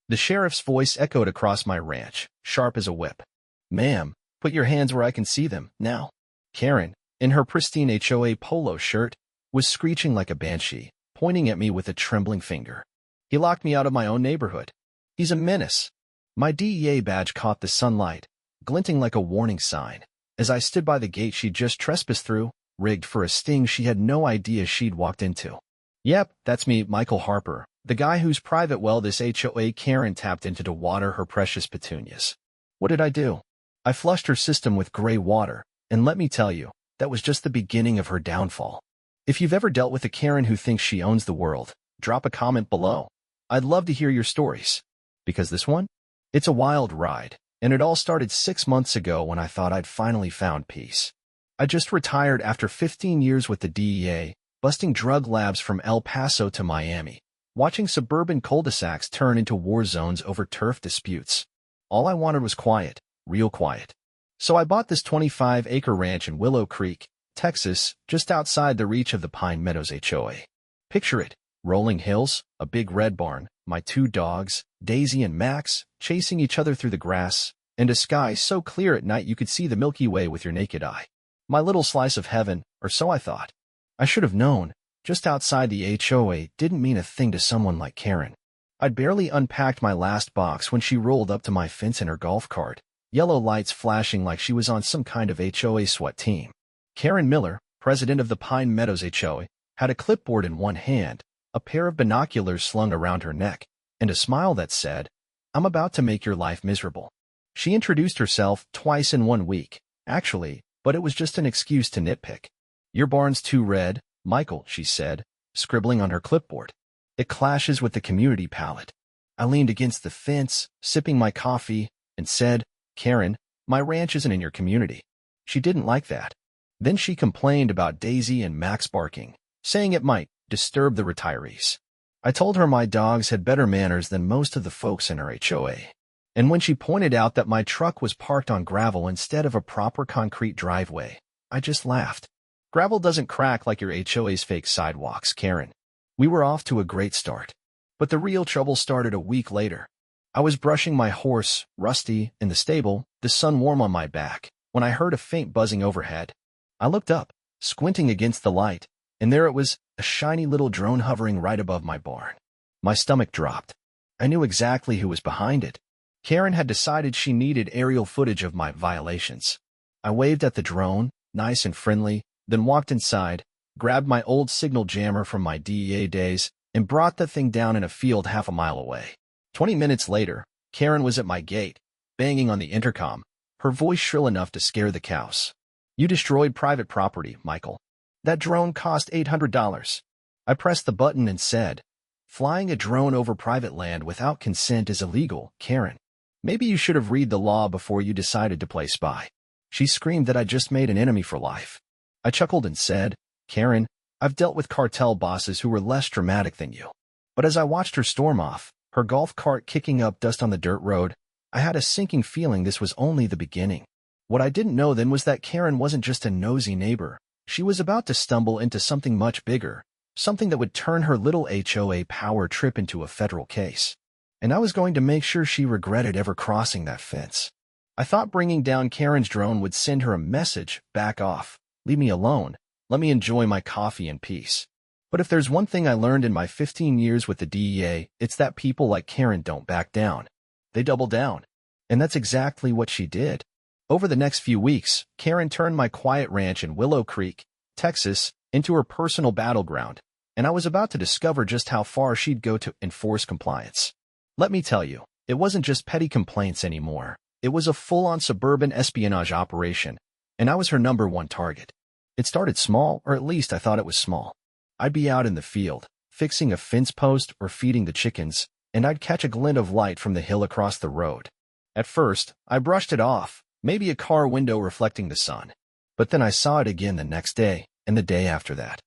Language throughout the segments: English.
The sheriff's voice echoed across my ranch, sharp as a whip. "Ma'am, put your hands where I can see them, now." Karen, in her pristine HOA polo shirt, was screeching like a banshee, pointing at me with a trembling finger. "He locked me out of my own neighborhood. He's a menace." My DEA badge caught the sunlight, glinting like a warning sign, as I stood by the gate she'd just trespassed through, rigged for a sting she had no idea she'd walked into. "Yep, that's me, Michael Harper, the guy whose private well this HOA Karen tapped into to water her precious petunias." What did I do? I flushed her system with gray water, and let me tell you, that was just the beginning of her downfall. If you've ever dealt with a Karen who thinks she owns the world, drop a comment below. I'd love to hear your stories. Because this one? It's a wild ride, and it all started 6 months ago when I thought I'd finally found peace. I just retired after 15 years with the DEA, busting drug labs from El Paso to Miami, watching suburban cul-de-sacs turn into war zones over turf disputes. All I wanted was quiet, real quiet. So I bought this 25-acre ranch in Willow Creek, Texas, just outside the reach of the Pine Meadows HOA. Picture it, rolling hills, a big red barn, my 2 dogs, Daisy and Max, chasing each other through the grass, and a sky so clear at night you could see the Milky Way with your naked eye. My little slice of heaven, or so I thought. I should have known, just outside the HOA didn't mean a thing to someone like Karen. I'd barely unpacked my last box when she rolled up to my fence in her golf cart, yellow lights flashing like she was on some kind of HOA SWAT team. Karen Miller, president of the Pine Meadows HOA, had a clipboard in one hand, a pair of binoculars slung around her neck, and a smile that said, "I'm about to make your life miserable." She introduced herself twice in 1 week, actually, but it was just an excuse to nitpick. "Your barn's too red, Michael," she said, scribbling on her clipboard. "It clashes with the community palette." I leaned against the fence, sipping my coffee, and said, "Karen, my ranch isn't in your community." She didn't like that. Then she complained about Daisy and Max barking, saying it might disturb the retirees. I told her my dogs had better manners than most of the folks in her HOA. And when she pointed out that my truck was parked on gravel instead of a proper concrete driveway, I just laughed. Gravel doesn't crack like your HOA's fake sidewalks, Karen. We were off to a great start. But the real trouble started a week later. I was brushing my horse, Rusty, in the stable, the sun warm on my back, when I heard a faint buzzing overhead. I looked up, squinting against the light, and there it was, a shiny little drone hovering right above my barn. My stomach dropped. I knew exactly who was behind it. Karen had decided she needed aerial footage of my violations. I waved at the drone, nice and friendly, then walked inside, grabbed my old signal jammer from my DEA days, and brought the thing down in a field half a mile away. 20 minutes later, Karen was at my gate, banging on the intercom, her voice shrill enough to scare the cows. "You destroyed private property, Michael. That drone cost $800. I pressed the button and said, "Flying a drone over private land without consent is illegal, Karen. Maybe you should have read the law before you decided to play spy." She screamed that I just made an enemy for life. I chuckled and said, "Karen, I've dealt with cartel bosses who were less dramatic than you." But as I watched her storm off, her golf cart kicking up dust on the dirt road, I had a sinking feeling this was only the beginning. What I didn't know then was that Karen wasn't just a nosy neighbor. She was about to stumble into something much bigger, something that would turn her little HOA power trip into a federal case. And I was going to make sure she regretted ever crossing that fence. I thought bringing down Karen's drone would send her a message, "Back off, leave me alone, let me enjoy my coffee in peace." But if there's one thing I learned in my 15 years with the DEA, it's that people like Karen don't back down. They double down. And that's exactly what she did. Over the next few weeks, Karen turned my quiet ranch in Willow Creek, Texas, into her personal battleground, and I was about to discover just how far she'd go to enforce compliance. Let me tell you, it wasn't just petty complaints anymore. It was a full-on suburban espionage operation, and I was her #1 target. It started small, or at least I thought it was small. I'd be out in the field, fixing a fence post or feeding the chickens, and I'd catch a glint of light from the hill across the road. At first, I brushed it off, maybe a car window reflecting the sun. But then I saw it again the next day, and the day after that.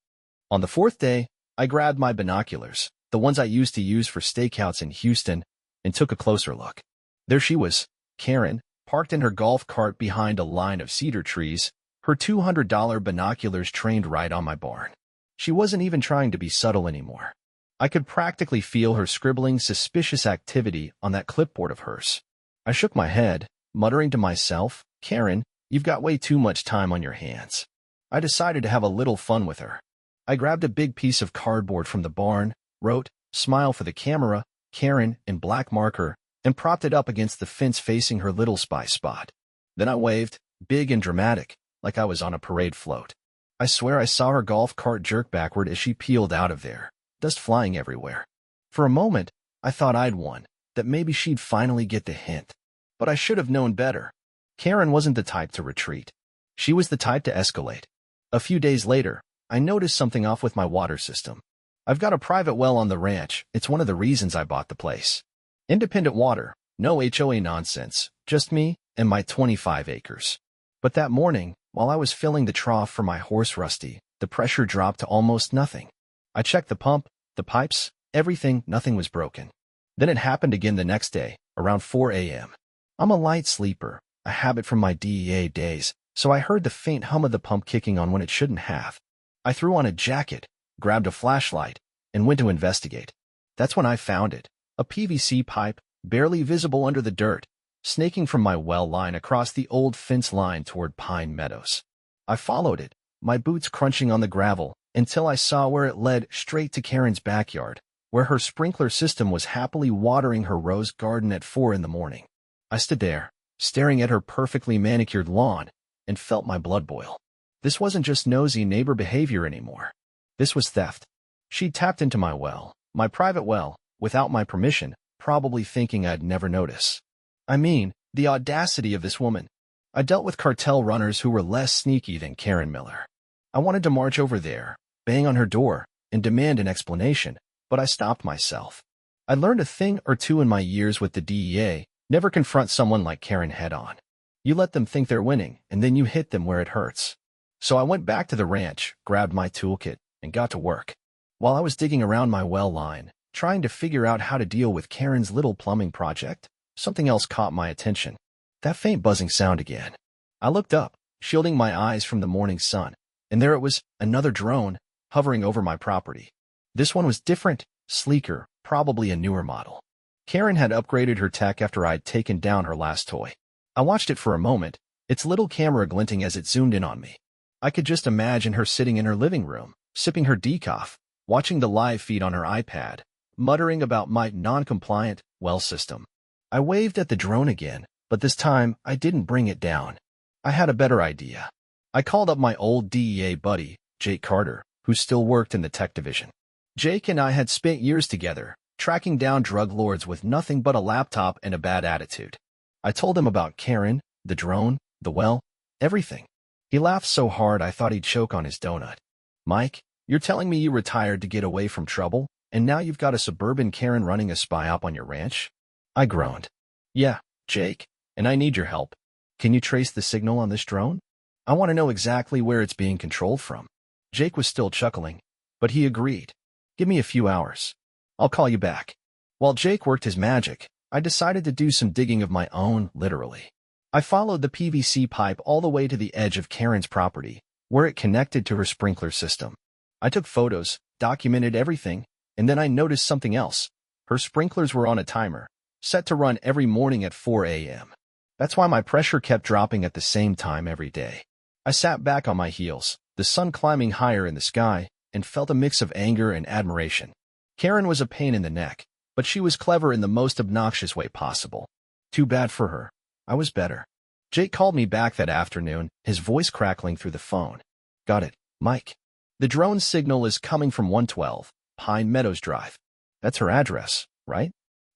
On the 4th day, I grabbed my binoculars, the ones I used to use for stakeouts in Houston, and took a closer look. There she was, Karen, parked in her golf cart behind a line of cedar trees, her $200 binoculars trained right on my barn. She wasn't even trying to be subtle anymore. I could practically feel her scribbling suspicious activity on that clipboard of hers. I shook my head, muttering to myself, Karen, you've got way too much time on your hands. I decided to have a little fun with her. I grabbed a big piece of cardboard from the barn, wrote, "Smile for the camera, Karen," in black marker, and propped it up against the fence facing her little spy spot. Then I waved, big and dramatic, like I was on a parade float. I swear I saw her golf cart jerk backward as she peeled out of there, dust flying everywhere. For a moment, I thought I'd won, that maybe she'd finally get the hint. But I should have known better. Karen wasn't the type to retreat. She was the type to escalate. A few days later, I noticed something off with my water system. I've got a private well on the ranch. It's one of the reasons I bought the place. Independent water, no HOA nonsense, just me and my 25 acres. But that morning, while I was filling the trough for my horse Rusty, the pressure dropped to almost nothing. I checked the pump, the pipes, everything, nothing was broken. Then it happened again the next day, around 4 a.m. I'm a light sleeper, a habit from my DEA days, so I heard the faint hum of the pump kicking on when it shouldn't have. I threw on a jacket, grabbed a flashlight, and went to investigate. That's when I found it, a PVC pipe, barely visible under the dirt, snaking from my well line across the old fence line toward Pine Meadows. I followed it, my boots crunching on the gravel, until I saw where it led straight to Karen's backyard, where her sprinkler system was happily watering her rose garden at 4 in the morning. I stood there, staring at her perfectly manicured lawn, and felt my blood boil. This wasn't just nosy neighbor behavior anymore. This was theft. She'd tapped into my well, my private well, without my permission, probably thinking I'd never notice. I mean, the audacity of this woman. I dealt with cartel runners who were less sneaky than Karen Miller. I wanted to march over there, bang on her door, and demand an explanation, but I stopped myself. I learned a thing or two in my years with the DEA, never confront someone like Karen head-on. You let them think they're winning, and then you hit them where it hurts. So I went back to the ranch, grabbed my toolkit, and got to work. While I was digging around my well line, trying to figure out how to deal with Karen's little plumbing project, something else caught my attention. That faint buzzing sound again. I looked up, shielding my eyes from the morning sun, and there it was, another drone, hovering over my property. This one was different, sleeker, probably a newer model. Karen had upgraded her tech after I'd taken down her last toy. I watched it for a moment, its little camera glinting as it zoomed in on me. I could just imagine her sitting in her living room, sipping her decaf, watching the live feed on her iPad, muttering about my non-compliant well system. I waved at the drone again, but this time I didn't bring it down. I had a better idea. I called up my old DEA buddy, Jake Carter, who still worked in the tech division. Jake and I had spent years together, tracking down drug lords with nothing but a laptop and a bad attitude. I told him about Karen, the drone, the well, everything. He laughed so hard I thought he'd choke on his donut. Mike, you're telling me you retired to get away from trouble, and now you've got a suburban Karen running a spy op on your ranch? I groaned. Yeah, Jake, and I need your help. Can you trace the signal on this drone? I want to know exactly where it's being controlled from. Jake was still chuckling, but he agreed. Give me a few hours. I'll call you back. While Jake worked his magic, I decided to do some digging of my own, literally. I followed the PVC pipe all the way to the edge of Karen's property, where it connected to her sprinkler system. I took photos, documented everything, and then I noticed something else. Her sprinklers were on a timer, set to run every morning at 4 a.m. That's why my pressure kept dropping at the same time every day. I sat back on my heels, the sun climbing higher in the sky, and felt a mix of anger and admiration. Karen was a pain in the neck, but she was clever in the most obnoxious way possible. Too bad for her. I was better. Jake called me back that afternoon, his voice crackling through the phone. Got it, Mike. The drone signal is coming from 112, Pine Meadows Drive. That's her address, right?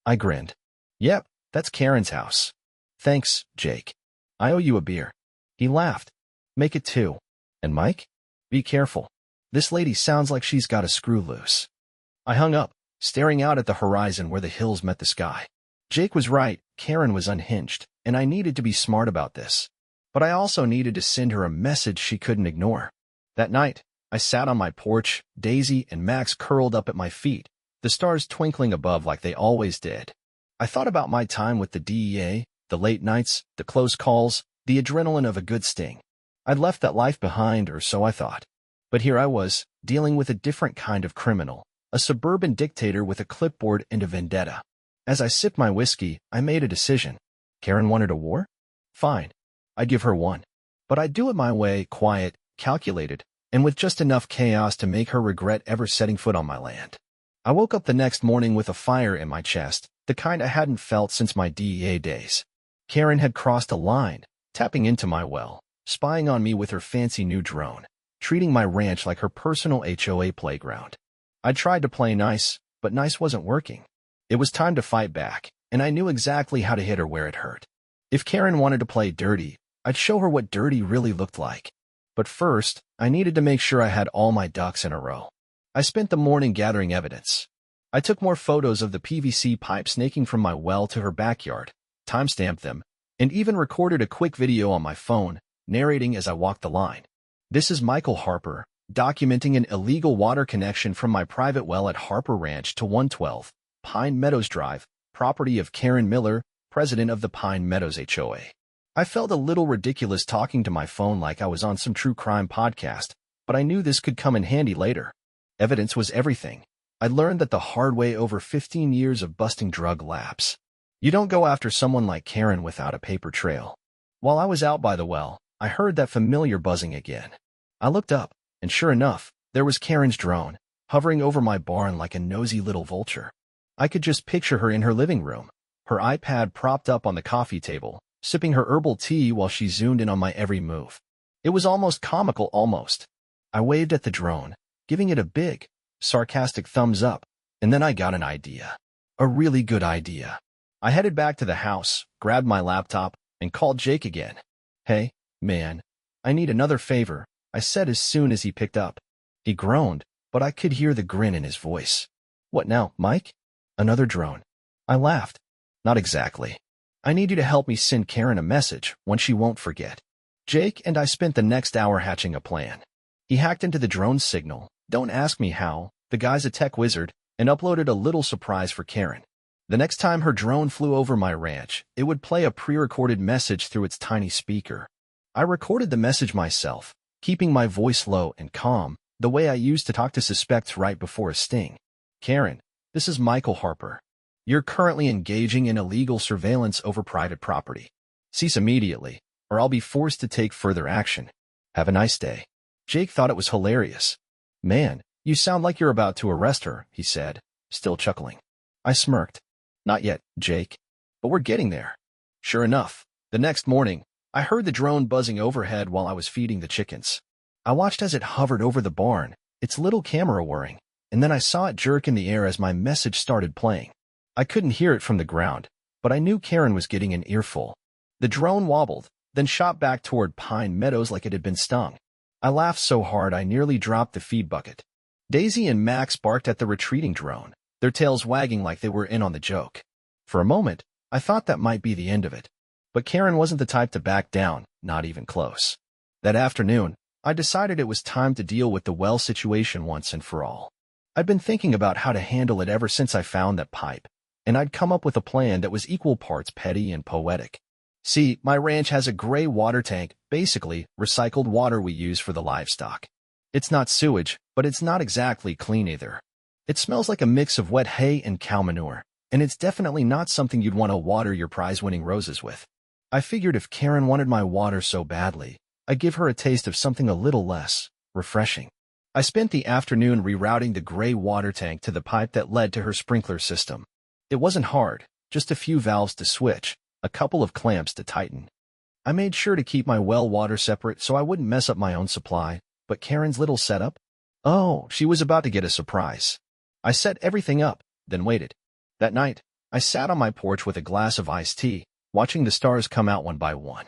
I grinned. Yep, that's Karen's house. Thanks, Jake. I owe you a beer. He laughed. Make it 2. And Mike? Be careful. This lady sounds like she's got a screw loose. I hung up, staring out at the horizon where the hills met the sky. Jake was right, Karen was unhinged, and I needed to be smart about this. But I also needed to send her a message she couldn't ignore. That night, I sat on my porch, Daisy and Max curled up at my feet, the stars twinkling above like they always did. I thought about my time with the DEA, the late nights, the close calls, the adrenaline of a good sting. I'd left that life behind, or so I thought. But here I was, dealing with a different kind of criminal, a suburban dictator with a clipboard and a vendetta. As I sipped my whiskey, I made a decision. Karen wanted a war? Fine. I'd give her one. But I'd do it my way, quiet, calculated, and with just enough chaos to make her regret ever setting foot on my land. I woke up the next morning with a fire in my chest, the kind I hadn't felt since my DEA days. Karen had crossed a line, tapping into my well, spying on me with her fancy new drone, treating my ranch like her personal HOA playground. I tried to play nice, but nice wasn't working. It was time to fight back, and I knew exactly how to hit her where it hurt. If Karen wanted to play dirty, I'd show her what dirty really looked like. But first, I needed to make sure I had all my ducks in a row. I spent the morning gathering evidence. I took more photos of the PVC pipe snaking from my well to her backyard, timestamped them, and even recorded a quick video on my phone, narrating as I walked the line. This is Michael Harper, documenting an illegal water connection from my private well at Harper Ranch to 112 Pine Meadows Drive, property of Karen Miller, president of the Pine Meadows HOA. I felt a little ridiculous talking to my phone like I was on some true crime podcast, but I knew this could come in handy later. Evidence was everything. I learned that the hard way over 15 years of busting drug labs. You don't go after someone like Karen without a paper trail. While I was out by the well, I heard that familiar buzzing again. I looked up, and sure enough, there was Karen's drone, hovering over my barn like a nosy little vulture. I could just picture her in her living room, her iPad propped up on the coffee table, sipping her herbal tea while she zoomed in on my every move. It was almost comical, almost. I waved at the drone, giving it a big, sarcastic thumbs up, and then I got an idea. A really good idea. I headed back to the house, grabbed my laptop, and called Jake again. Hey, man, I need another favor, I said as soon as he picked up. He groaned, but I could hear the grin in his voice. What now, Mike? Another drone. I laughed. Not exactly. I need you to help me send Karen a message, one she won't forget. Jake and I spent the next hour hatching a plan. He hacked into the drone's signal, don't ask me how, the guy's a tech wizard, and uploaded a little surprise for Karen. The next time her drone flew over my ranch, it would play a pre-recorded message through its tiny speaker. I recorded the message myself, keeping my voice low and calm, the way I used to talk to suspects right before a sting. Karen, this is Michael Harper. You're currently engaging in illegal surveillance over private property. Cease immediately, or I'll be forced to take further action. Have a nice day. Jake thought it was hilarious. Man, you sound like you're about to arrest her, he said, still chuckling. I smirked. Not yet, Jake. But we're getting there. Sure enough, the next morning, I heard the drone buzzing overhead while I was feeding the chickens. I watched as it hovered over the barn, its little camera whirring, and then I saw it jerk in the air as my message started playing. I couldn't hear it from the ground, but I knew Karen was getting an earful. The drone wobbled, then shot back toward Pine Meadows like it had been stung. I laughed so hard I nearly dropped the feed bucket. Daisy and Max barked at the retreating drone, their tails wagging like they were in on the joke. For a moment, I thought that might be the end of it. But Karen wasn't the type to back down, not even close. That afternoon, I decided it was time to deal with the well situation once and for all. I'd been thinking about how to handle it ever since I found that pipe, and I'd come up with a plan that was equal parts petty and poetic. See, my ranch has a gray water tank, basically recycled water we use for the livestock. It's not sewage, but it's not exactly clean either. It smells like a mix of wet hay and cow manure, and it's definitely not something you'd want to water your prize-winning roses with. I figured if Karen wanted my water so badly, I'd give her a taste of something a little less refreshing. I spent the afternoon rerouting the gray water tank to the pipe that led to her sprinkler system. It wasn't hard, just a few valves to switch, a couple of clamps to tighten. I made sure to keep my well water separate so I wouldn't mess up my own supply, but Karen's little setup? Oh, she was about to get a surprise. I set everything up, then waited. That night, I sat on my porch with a glass of iced tea, watching the stars come out one by one.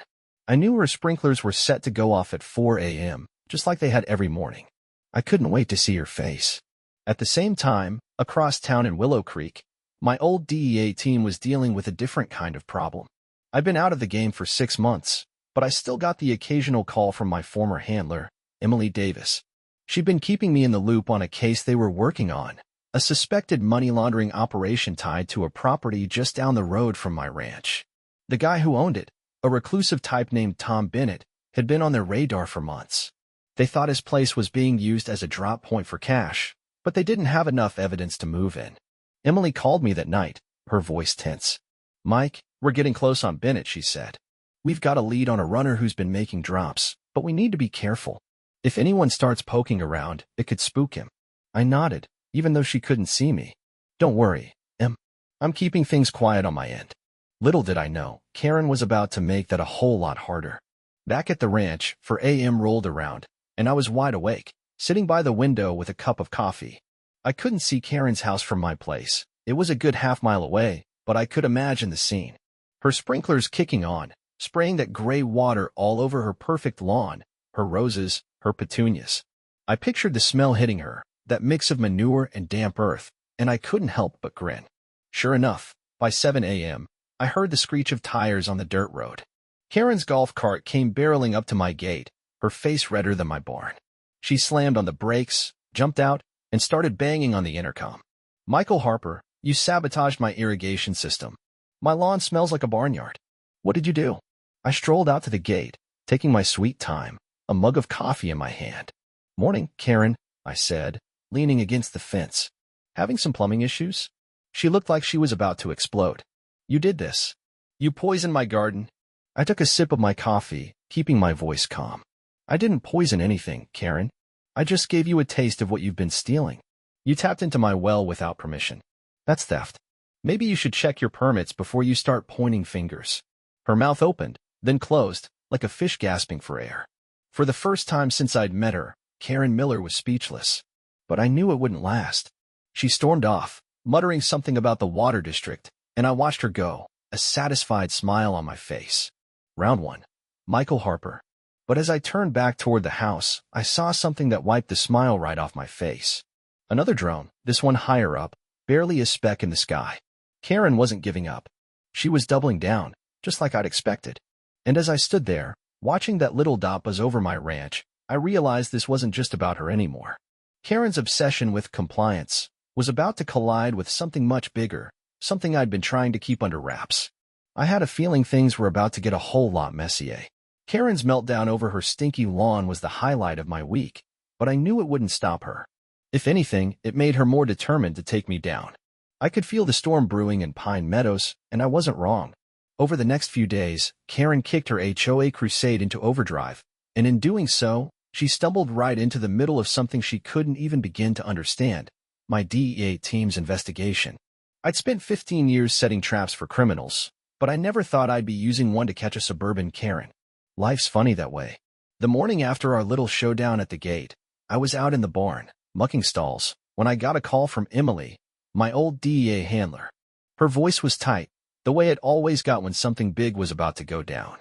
I knew her sprinklers were set to go off at 4 a.m., just like they had every morning. I couldn't wait to see her face. At the same time, across town in Willow Creek, my old DEA team was dealing with a different kind of problem. I'd been out of the game for 6 months, but I still got the occasional call from my former handler, Emily Davis. She'd been keeping me in the loop on a case they were working on, a suspected money laundering operation tied to a property just down the road from my ranch. The guy who owned it, a reclusive type named Tom Bennett, had been on their radar for months. They thought his place was being used as a drop point for cash, but they didn't have enough evidence to move in. Emily called me that night, her voice tense. "Mike, we're getting close on Bennett," she said. "We've got a lead on a runner who's been making drops, but we need to be careful. If anyone starts poking around, it could spook him." I nodded, even though she couldn't see me. "Don't worry, Em. I'm keeping things quiet on my end." Little did I know, Karen was about to make that a whole lot harder. Back at the ranch, 4 a.m. rolled around, and I was wide awake, sitting by the window with a cup of coffee. I couldn't see Karen's house from my place. It was a good half-mile away, but I could imagine the scene. Her sprinklers kicking on, spraying that gray water all over her perfect lawn, her roses, her petunias. I pictured the smell hitting her, that mix of manure and damp earth, and I couldn't help but grin. Sure enough, by 7 a.m., I heard the screech of tires on the dirt road. Karen's golf cart came barreling up to my gate, her face redder than my barn. She slammed on the brakes, jumped out, and started banging on the intercom. "Michael Harper, you sabotaged my irrigation system. My lawn smells like a barnyard. What did you do?" I strolled out to the gate, taking my sweet time, a mug of coffee in my hand. "Morning, Karen," I said, leaning against the fence. "Having some plumbing issues?" She looked like she was about to explode. "You did this. You poisoned my garden." I took a sip of my coffee, keeping my voice calm. "I didn't poison anything, Karen. I just gave you a taste of what you've been stealing. You tapped into my well without permission. That's theft. Maybe you should check your permits before you start pointing fingers." Her mouth opened, then closed, like a fish gasping for air. For the first time since I'd met her, Karen Miller was speechless. But I knew it wouldn't last. She stormed off, muttering something about the water district, and I watched her go, a satisfied smile on my face. Round 1. Michael Harper. But as I turned back toward the house, I saw something that wiped the smile right off my face. Another drone, this one higher up, barely a speck in the sky. Karen wasn't giving up. She was doubling down, just like I'd expected. And as I stood there, watching that little dot buzz over my ranch, I realized this wasn't just about her anymore. Karen's obsession with compliance was about to collide with something much bigger, something I'd been trying to keep under wraps. I had a feeling things were about to get a whole lot messier. Karen's meltdown over her stinky lawn was the highlight of my week, but I knew it wouldn't stop her. If anything, it made her more determined to take me down. I could feel the storm brewing in Pine Meadows, and I wasn't wrong. Over the next few days, Karen kicked her HOA crusade into overdrive, and in doing so, she stumbled right into the middle of something she couldn't even begin to understand, my DEA team's investigation. I'd spent 15 years setting traps for criminals, but I never thought I'd be using one to catch a suburban Karen. Life's funny that way. The morning after our little showdown at the gate, I was out in the barn, mucking stalls, when I got a call from Emily, my old DEA handler. Her voice was tight, the way it always got when something big was about to go down.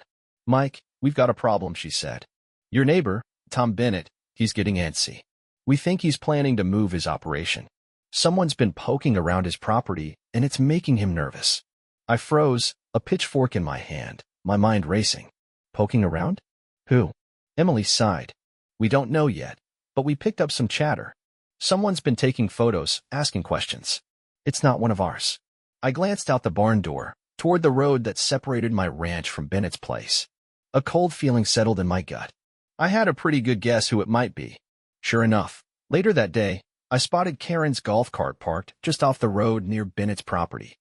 "Mike, we've got a problem," she said. "Your neighbor, Tom Bennett, he's getting antsy. We think he's planning to move his operation. Someone's been poking around his property, and it's making him nervous." I froze, a pitchfork in my hand, my mind racing. Poking around? Who? Emily sighed. "We don't know yet, but we picked up some chatter. Someone's been taking photos, asking questions. It's not one of ours." I glanced out the barn door, toward the road that separated my ranch from Bennett's place. A cold feeling settled in my gut. I had a pretty good guess who it might be. Sure enough, later that day, I spotted Karen's golf cart parked just off the road near Bennett's property.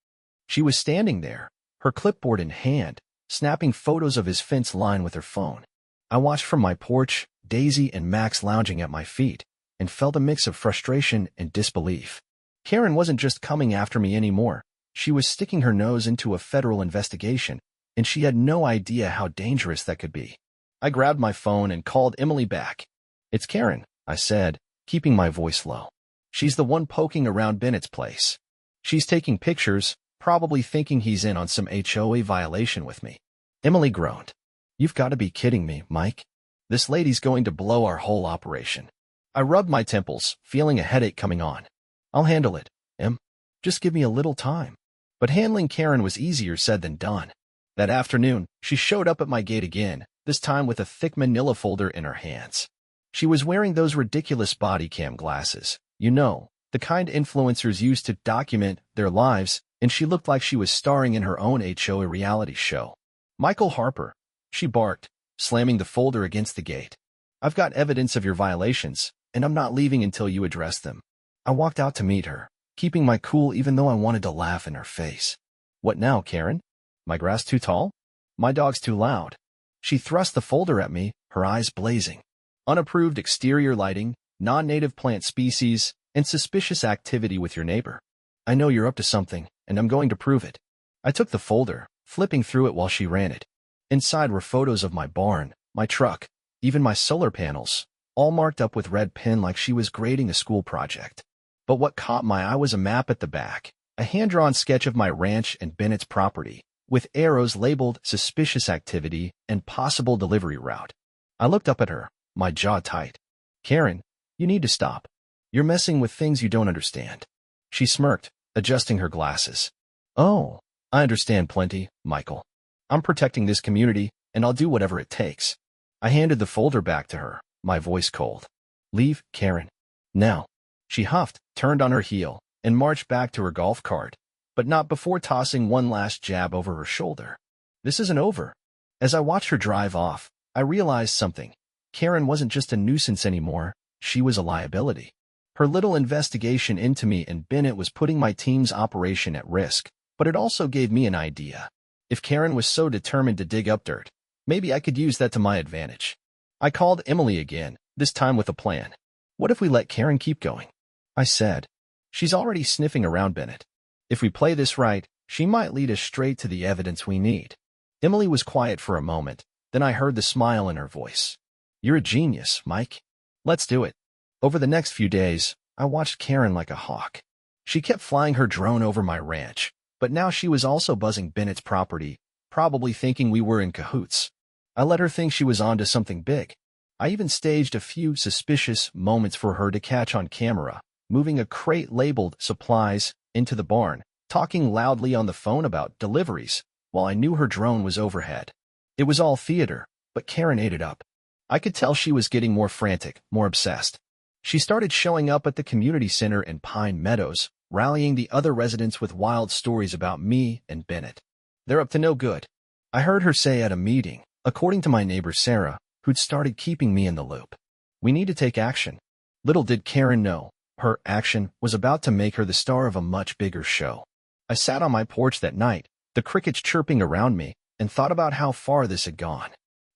She was standing there, her clipboard in hand, snapping photos of his fence line with her phone. I watched from my porch, Daisy and Max lounging at my feet, and felt a mix of frustration and disbelief. Karen wasn't just coming after me anymore. She was sticking her nose into a federal investigation, and she had no idea how dangerous that could be. I grabbed my phone and called Emily back. "It's Karen," I said, keeping my voice low. "She's the one poking around Bennett's place. She's taking pictures, probably thinking he's in on some HOA violation with me." Emily groaned. "You've got to be kidding me, Mike. This lady's going to blow our whole operation." I rubbed my temples, feeling a headache coming on. "I'll handle it, Em. Just give me a little time." But handling Karen was easier said than done. That afternoon, she showed up at my gate again, this time with a thick manila folder in her hands. She was wearing those ridiculous body cam glasses, you know, the kind influencers use to document their lives, and she looked like she was starring in her own HOA reality show. "Michael Harper," she barked, slamming the folder against the gate. "I've got evidence of your violations, and I'm not leaving until you address them." I walked out to meet her, keeping my cool even though I wanted to laugh in her face. What now, Karen? My grass too tall? My dog's too loud. She thrust the folder at me, her eyes blazing. Unapproved exterior lighting, non-native plant species, and suspicious activity with your neighbor. I know you're up to something, and I'm going to prove it. I took the folder, flipping through it while she ran it. Inside were photos of my barn, my truck, even my solar panels, all marked up with red pen like she was grading a school project. But what caught my eye was a map at the back, a hand-drawn sketch of my ranch and Bennett's property, with arrows labeled suspicious activity and possible delivery route. I looked up at her, my jaw tight. Karen, you need to stop. You're messing with things you don't understand. She smirked, adjusting her glasses. Oh, I understand plenty, Michael. I'm protecting this community, and I'll do whatever it takes. I handed the folder back to her, my voice cold. Leave, Karen. Now. She huffed, turned on her heel, and marched back to her golf cart, but not before tossing one last jab over her shoulder. This isn't over. As I watched her drive off, I realized something. Karen wasn't just a nuisance anymore, she was a liability. Her little investigation into me and Bennett was putting my team's operation at risk, but it also gave me an idea. If Karen was so determined to dig up dirt, maybe I could use that to my advantage. I called Emily again, this time with a plan. What if we let Karen keep going? I said. She's already sniffing around Bennett. If we play this right, she might lead us straight to the evidence we need. Emily was quiet for a moment, then I heard the smile in her voice. You're a genius, Mike. Let's do it. Over the next few days, I watched Karen like a hawk. She kept flying her drone over my ranch, but now she was also buzzing Bennett's property, probably thinking we were in cahoots. I let her think she was onto something big. I even staged a few suspicious moments for her to catch on camera, moving a crate labeled supplies into the barn, talking loudly on the phone about deliveries, while I knew her drone was overhead. It was all theater, but Karen ate it up. I could tell she was getting more frantic, more obsessed. She started showing up at the community center in Pine Meadows, rallying the other residents with wild stories about me and Bennett. They're up to no good. I heard her say at a meeting, according to my neighbor Sarah, who'd started keeping me in the loop. We need to take action. Little did Karen know, her action was about to make her the star of a much bigger show. I sat on my porch that night, the crickets chirping around me, and thought about how far this had gone.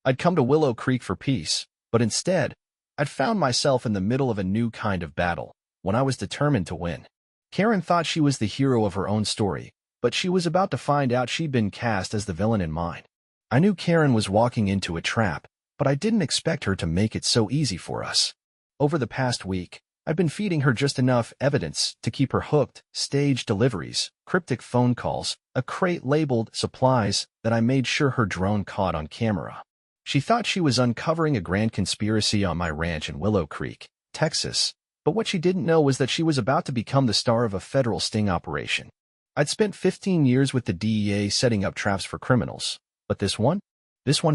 I'd come to Willow Creek for peace, but instead, I'd found myself in the middle of a new kind of battle, one I was determined to win. Karen thought she was the hero of her own story, but she was about to find out she'd been cast as the villain in mine. I knew Karen was walking into a trap, but I didn't expect her to make it so easy for us. Over the past week, I'd been feeding her just enough evidence to keep her hooked, staged deliveries, cryptic phone calls, a crate labeled supplies that I made sure her drone caught on camera. She thought she was uncovering a grand conspiracy on my ranch in Willow Creek, Texas, but what she didn't know was that she was about to become the star of a federal sting operation. I'd spent 15 years with the DEA setting up traps for criminals, but this one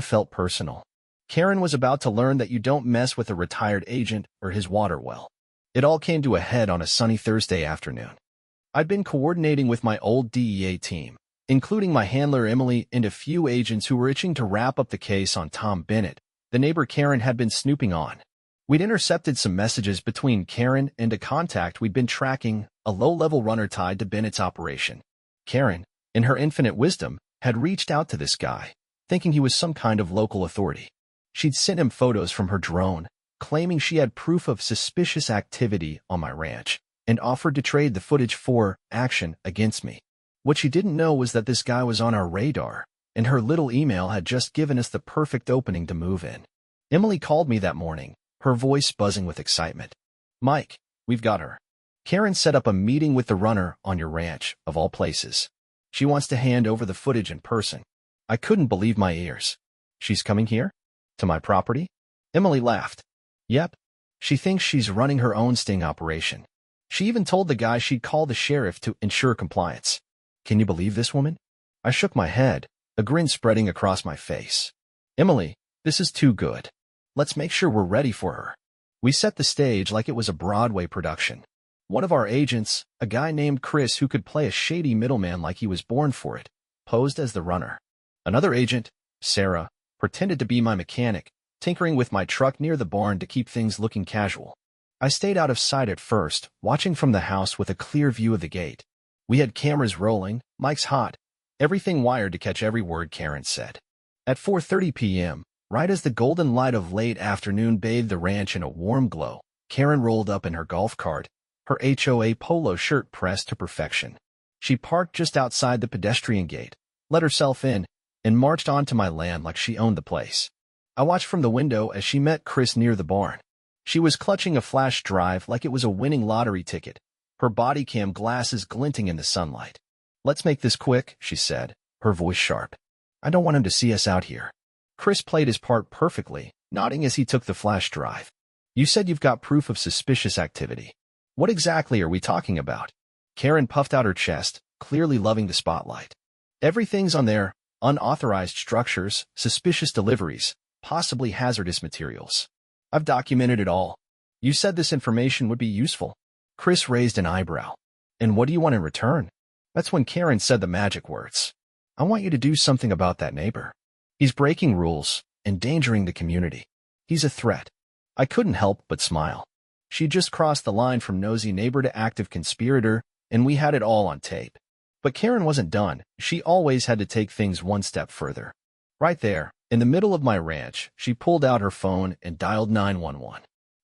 felt personal. Karen was about to learn that you don't mess with a retired agent or his water well. It all came to a head on a sunny Thursday afternoon. I'd been coordinating with my old DEA team, including my handler Emily and a few agents who were itching to wrap up the case on Tom Bennett, the neighbor Karen had been snooping on. We'd intercepted some messages between Karen and a contact we'd been tracking, a low-level runner tied to Bennett's operation. Karen, in her infinite wisdom, had reached out to this guy, thinking he was some kind of local authority. She'd sent him photos from her drone, claiming she had proof of suspicious activity on my ranch, and offered to trade the footage for action against me. What she didn't know was that this guy was on our radar, and her little email had just given us the perfect opening to move in. Emily called me that morning, her voice buzzing with excitement. Mike, we've got her. Karen set up a meeting with the runner on your ranch, of all places. She wants to hand over the footage in person. I couldn't believe my ears. She's coming here? To my property? Emily laughed. Yep. She thinks she's running her own sting operation. She even told the guy she'd call the sheriff to ensure compliance. Can you believe this woman? I shook my head, a grin spreading across my face. Emily, this is too good. Let's make sure we're ready for her. We set the stage like it was a Broadway production. One of our agents, a guy named Chris who could play a shady middleman like he was born for it, posed as the runner. Another agent, Sarah, pretended to be my mechanic, tinkering with my truck near the barn to keep things looking casual. I stayed out of sight at first, watching from the house with a clear view of the gate. We had cameras rolling, mics hot, everything wired to catch every word Karen said. At 4:30 p.m., right as the golden light of late afternoon bathed the ranch in a warm glow, Karen rolled up in her golf cart, her HOA polo shirt pressed to perfection. She parked just outside the pedestrian gate, let herself in, and marched onto my land like she owned the place. I watched from the window as she met Chris near the barn. She was clutching a flash drive like it was a winning lottery ticket, her body cam glasses glinting in the sunlight. "Let's make this quick," she said, her voice sharp. "I don't want him to see us out here." Chris played his part perfectly, nodding as he took the flash drive. "You said you've got proof of suspicious activity. What exactly are we talking about?" Karen puffed out her chest, clearly loving the spotlight. "Everything's on there: unauthorized structures, suspicious deliveries, possibly hazardous materials. I've documented it all. You said this information would be useful." Chris raised an eyebrow. "And what do you want in return?" That's when Karen said the magic words. "I want you to do something about that neighbor. He's breaking rules, endangering the community. He's a threat." I couldn't help but smile. She just crossed the line from nosy neighbor to active conspirator, and we had it all on tape. But Karen wasn't done. She always had to take things one step further. Right there, in the middle of my ranch, she pulled out her phone and dialed 911.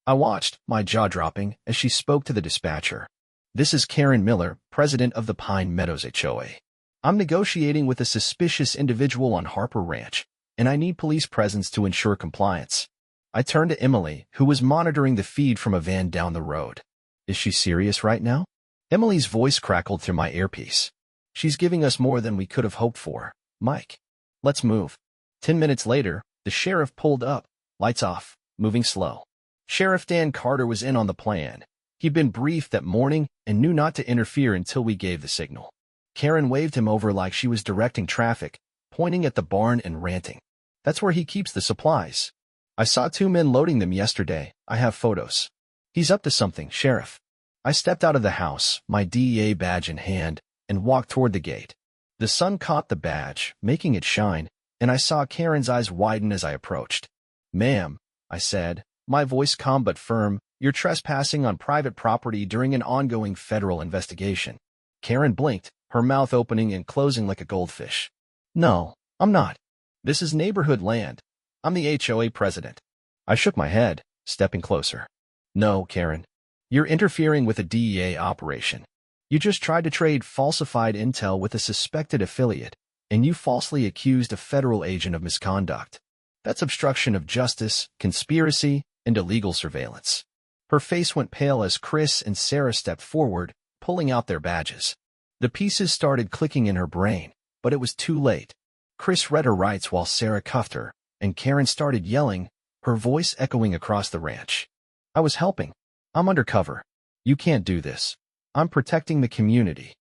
I watched, my jaw dropping, as she spoke to the dispatcher. "This is Karen Miller, president of the Pine Meadows HOA. I'm negotiating with a suspicious individual on Harper Ranch, and I need police presence to ensure compliance." I turned to Emily, who was monitoring the feed from a van down the road. "Is she serious right now?" Emily's voice crackled through my earpiece. "She's giving us more than we could have hoped for, Mike. Let's move." 10 minutes later, the sheriff pulled up, lights off, moving slow. Sheriff Dan Carter was in on the plan. He'd been briefed that morning and knew not to interfere until we gave the signal. Karen waved him over like she was directing traffic, pointing at the barn and ranting. "That's where he keeps the supplies. I saw 2 men loading them yesterday. I have photos. He's up to something, Sheriff." I stepped out of the house, my DEA badge in hand, and walked toward the gate. The sun caught the badge, making it shine, and I saw Karen's eyes widen as I approached. "Ma'am," I said, my voice calm but firm, "you're trespassing on private property during an ongoing federal investigation." Karen blinked, her mouth opening and closing like a goldfish. "No, I'm not. This is neighborhood land. I'm the HOA president." I shook my head, stepping closer. "No, Karen. You're interfering with a DEA operation. You just tried to trade falsified intel with a suspected affiliate, and you falsely accused a federal agent of misconduct. That's obstruction of justice, conspiracy, and illegal surveillance." Her face went pale as Chris and Sarah stepped forward, pulling out their badges. The pieces started clicking in her brain, but it was too late. Chris read her rights while Sarah cuffed her, and Karen started yelling, her voice echoing across the ranch. "I was helping. I'm undercover. You can't do this. I'm protecting the community."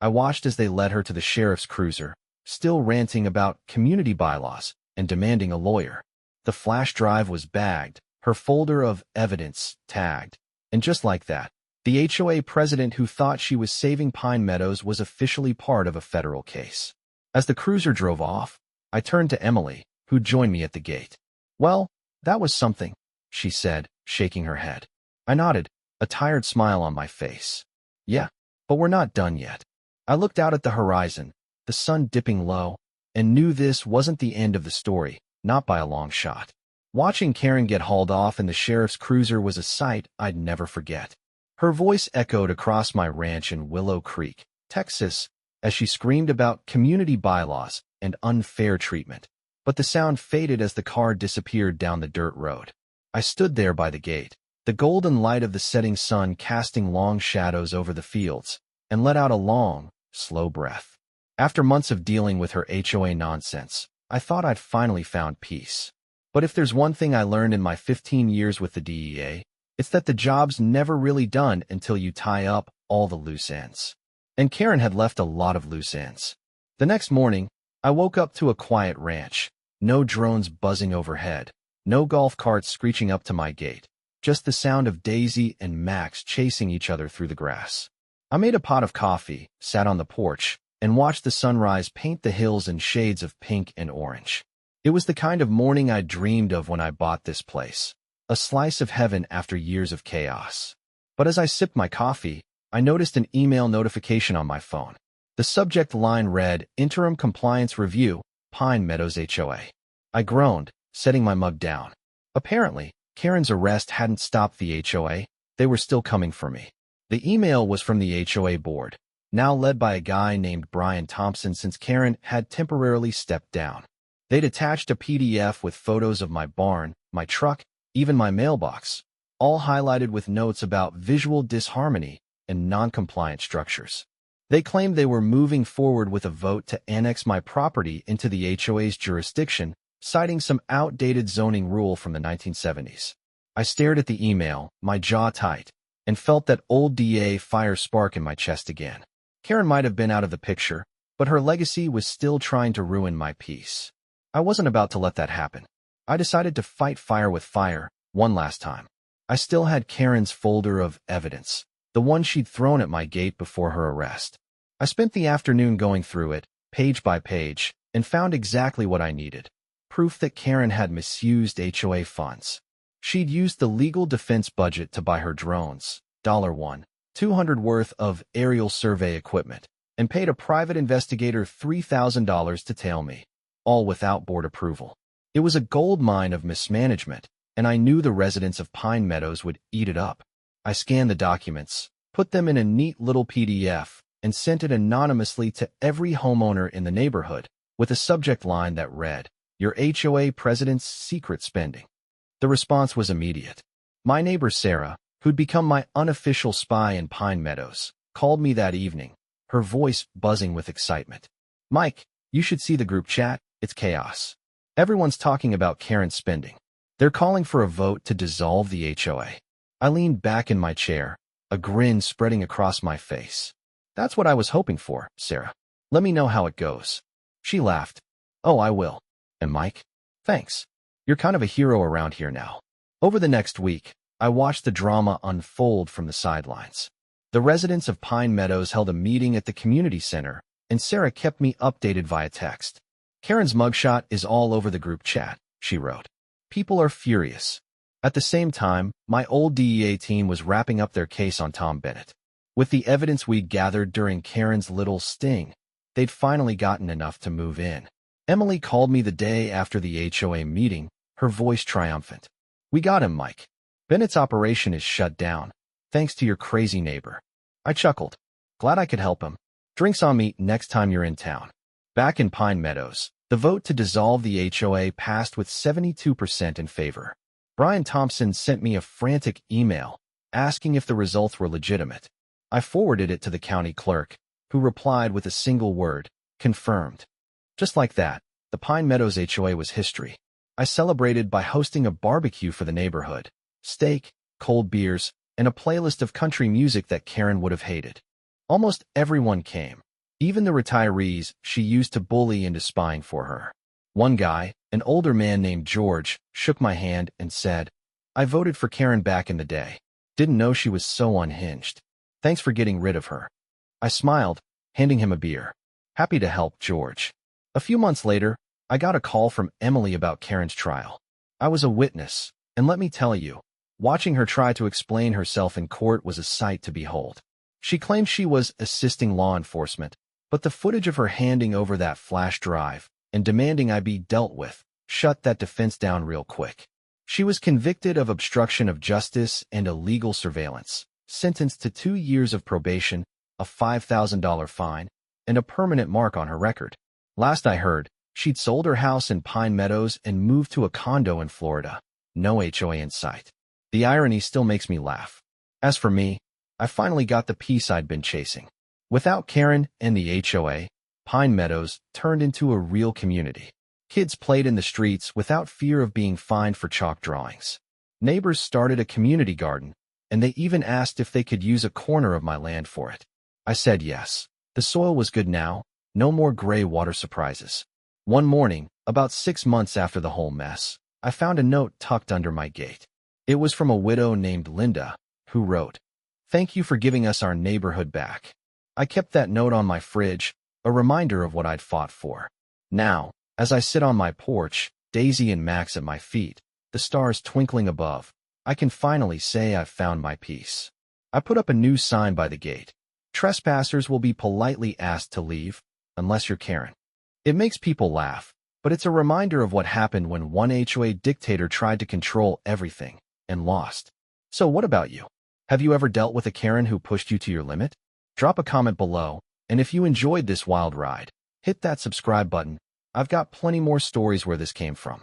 I watched as they led her to the sheriff's cruiser, still ranting about community bylaws and demanding a lawyer. The flash drive was bagged, her folder of evidence tagged, and just like that, the HOA president who thought she was saving Pine Meadows was officially part of a federal case. As the cruiser drove off, I turned to Emily, who joined me at the gate. "Well, that was something," she said, shaking her head. I nodded, a tired smile on my face. "Yeah, but we're not done yet." I looked out at the horizon, the sun dipping low, and knew this wasn't the end of the story, not by a long shot. Watching Karen get hauled off in the sheriff's cruiser was a sight I'd never forget. Her voice echoed across my ranch in Willow Creek, Texas, as she screamed about community bylaws and unfair treatment. But the sound faded as the car disappeared down the dirt road. I stood there by the gate, the golden light of the setting sun casting long shadows over the fields, and let out a long, slow breath. After months of dealing with her HOA nonsense, I thought I'd finally found peace. But if there's one thing I learned in my 15 years with the DEA, it's that the job's never really done until you tie up all the loose ends. And Karen had left a lot of loose ends. The next morning, I woke up to a quiet ranch, no drones buzzing overhead, no golf carts screeching up to my gate, just the sound of Daisy and Max chasing each other through the grass. I made a pot of coffee, sat on the porch, and watched the sunrise paint the hills in shades of pink and orange. It was the kind of morning I dreamed of when I bought this place. a slice of heaven after years of chaos. But as I sipped my coffee, I noticed an email notification on my phone. The subject line read, Interim Compliance Review, Pine Meadows HOA. I groaned, setting my mug down. Apparently, Karen's arrest hadn't stopped the HOA. They were still coming for me. The email was from the HOA board, now led by a guy named Brian Thompson since Karen had temporarily stepped down. They'd attached a PDF with photos of my barn, my truck, even my mailbox, all highlighted with notes about visual disharmony and non-compliant structures. They claimed they were moving forward with a vote to annex my property into the HOA's jurisdiction, citing some outdated zoning rule from the 1970s. I stared at the email, my jaw tight, and felt that old DEA fire spark in my chest again. Karen might have been out of the picture, but her legacy was still trying to ruin my peace. I wasn't about to let that happen. I decided to fight fire with fire, one last time. I still had Karen's folder of evidence, the one she'd thrown at my gate before her arrest. I spent the afternoon going through it, page by page, and found exactly what I needed. Proof that Karen had misused HOA funds. She'd used the legal defense budget to buy her drones, $200 worth of aerial survey equipment, and paid a private investigator $3,000 to tail me, all without board approval. It was a gold mine of mismanagement, and I knew the residents of Pine Meadows would eat it up. I scanned the documents, put them in a neat little PDF, and sent it anonymously to every homeowner in the neighborhood, with a subject line that read, Your HOA President's Secret Spending. The response was immediate. My neighbor Sarah, who'd become my unofficial spy in Pine Meadows, called me that evening, her voice buzzing with excitement. Mike, you should see the group chat. It's chaos. Everyone's talking about Karen's spending. They're calling for a vote to dissolve the HOA. I leaned back in my chair, a grin spreading across my face. That's what I was hoping for, Sarah. Let me know how it goes. She laughed. Oh, I will. And Mike? Thanks. You're kind of a hero around here now. Over the next week, I watched the drama unfold from the sidelines. The residents of Pine Meadows held a meeting at the community center, and Sarah kept me updated via text. Karen's mugshot is all over the group chat, she wrote. People are furious. At the same time, my old DEA team was wrapping up their case on Tom Bennett. With the evidence we'd gathered during Karen's little sting, they'd finally gotten enough to move in. Emily called me the day after the HOA meeting, her voice triumphant. We got him, Mike. Bennett's operation is shut down, thanks to your crazy neighbor. I chuckled. Glad I could help him. Drinks on me next time you're in town. Back in Pine Meadows, the vote to dissolve the HOA passed with 72% in favor. Brian Thompson sent me a frantic email, asking if the results were legitimate. I forwarded it to the county clerk, who replied with a single word, confirmed. Just like that, the Pine Meadows HOA was history. I celebrated by hosting a barbecue for the neighborhood, steak, cold beers, and a playlist of country music that Karen would have hated. Almost everyone came, even the retirees she used to bully into spying for her. One guy, an older man named George, shook my hand and said, I voted for Karen back in the day. Didn't know she was so unhinged. Thanks for getting rid of her. I smiled, handing him a beer. Happy to help, George. A few months later, I got a call from Emily about Karen's trial. I was a witness, and let me tell you, watching her try to explain herself in court was a sight to behold. She claimed she was assisting law enforcement, but the footage of her handing over that flash drive and demanding I be dealt with shut that defense down real quick. She was convicted of obstruction of justice and illegal surveillance, sentenced to 2 years of probation, a $5,000 fine, and a permanent mark on her record. Last I heard, she'd sold her house in Pine Meadows and moved to a condo in Florida. No HOA in sight. The irony still makes me laugh. As for me, I finally got the peace I'd been chasing. Without Karen and the HOA, Pine Meadows turned into a real community. Kids played in the streets without fear of being fined for chalk drawings. Neighbors started a community garden, and they even asked if they could use a corner of my land for it. I said yes. The soil was good now, no more gray water surprises. One morning, about 6 months after the whole mess, I found a note tucked under my gate. It was from a widow named Linda, who wrote, Thank you for giving us our neighborhood back. I kept that note on my fridge, a reminder of what I'd fought for. Now, as I sit on my porch, Daisy and Max at my feet, the stars twinkling above, I can finally say I've found my peace. I put up a new sign by the gate. Trespassers will be politely asked to leave, unless you're Karen. It makes people laugh, but it's a reminder of what happened when one HOA dictator tried to control everything and lost. So what about you? Have you ever dealt with a Karen who pushed you to your limit? Drop a comment below, and if you enjoyed this wild ride, hit that subscribe button. I've got plenty more stories where this came from.